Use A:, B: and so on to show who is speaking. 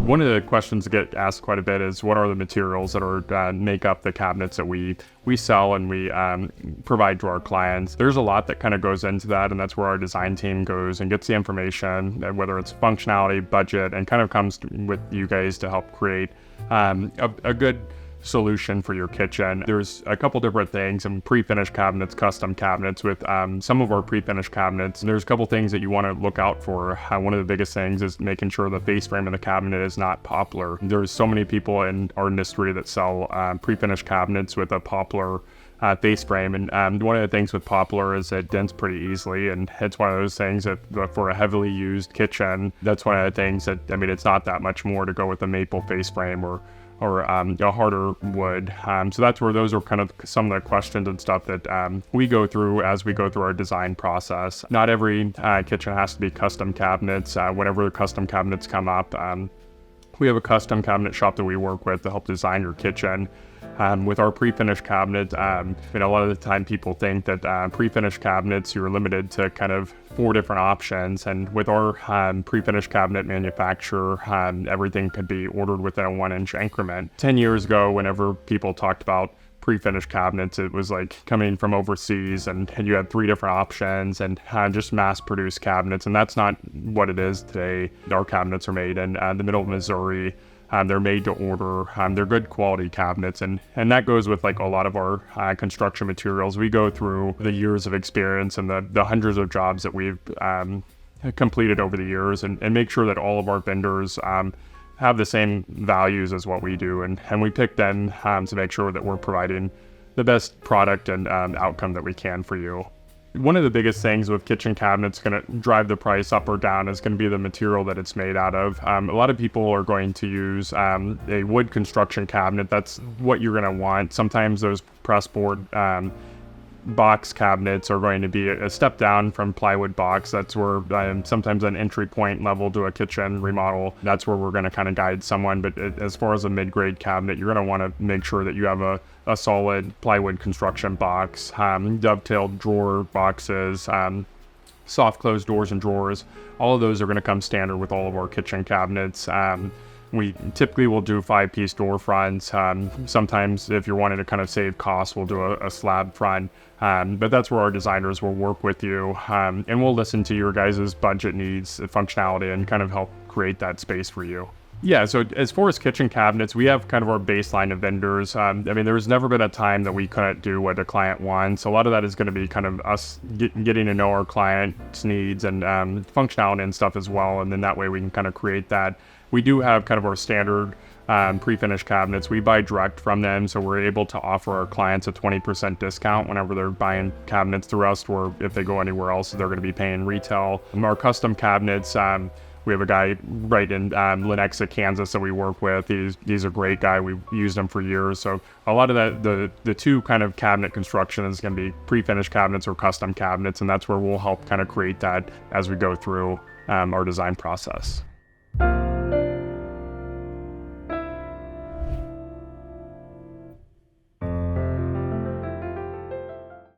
A: One of the questions that get asked quite a bit is what are the materials that are make up the cabinets that we sell and we provide to our clients. There's a lot that kind of goes into that, and that's where our design team goes and gets the information, whether it's functionality, budget, and kind of comes with you guys to help create a good solution for your kitchen. There's a couple different things, some pre-finished cabinets, custom cabinets. With some of our pre-finished cabinets, there's a couple things that you want to look out for. One of the biggest things is making sure the face frame of the cabinet is not poplar. There's so many people in our industry that sell pre-finished cabinets with a poplar face frame, and one of the things with poplar is it dents pretty easily, and it's one of those things that for a heavily used kitchen, that's one of the things that, I mean, it's not that much more to go with a maple face frame or a harder wood. So that's where those are kind of some of the questions and stuff that we go through as we go through our design process. Not every kitchen has to be custom cabinets. Whenever the custom cabinets come up, we have a custom cabinet shop that we work with to help design your kitchen. With our pre-finished cabinets, a lot of the time people think that pre-finished cabinets, you're limited to kind of 4 different options. And with our pre-finished cabinet manufacturer, everything could be ordered within a 1-inch increment. 10 years ago, whenever people talked about pre-finished cabinets, it was like coming from overseas and you had 3 different options and just mass-produced cabinets. And that's not what it is today. Our cabinets are made in the middle of Missouri. They're made to order. They're good quality cabinets, and that goes with like a lot of our construction materials. We go through the years of experience and the hundreds of jobs that we've completed over the years, and make sure that all of our vendors have the same values as what we do, and we pick them to make sure that we're providing the best product and outcome that we can for you. One of the biggest things with kitchen cabinets going to drive the price up or down is going to be the material that it's made out of. A lot of people are going to use a wood construction cabinet. That's what you're going to want. Sometimes those press board box cabinets are going to be a step down from plywood box. That's where sometimes an entry point level to a kitchen remodel, that's where we're going to kind of guide someone. But as far as a mid-grade cabinet, you're going to want to make sure that you have a solid plywood construction box, dovetailed drawer boxes, soft closed doors and drawers. All of those are going to come standard with all of our kitchen cabinets. We typically will do 5-piece door fronts. Sometimes if you're wanting to kind of save costs, we'll do a slab front. But that's where our designers will work with you, and we'll listen to your guys' budget needs, functionality, and kind of help create that space for you. Yeah, so as far as kitchen cabinets, we have kind of our baseline of vendors. There's never been a time that we couldn't do what a client wants. A lot of that is going to be kind of us getting to know our client's needs and functionality and stuff as well, and then that way we can kind of create that. We do have kind of our standard pre-finished cabinets. We buy direct from them, so we're able to offer our clients a 20% discount whenever they're buying cabinets through us, or if they go anywhere else, they're going to be paying retail. Our custom cabinets, we have a guy right in Lenexa, Kansas that we work with. He's a great guy. We've used him for years. So a lot of the 2 kind of cabinet construction is going to be pre-finished cabinets or custom cabinets, and that's where we'll help kind of create that as we go through our design process.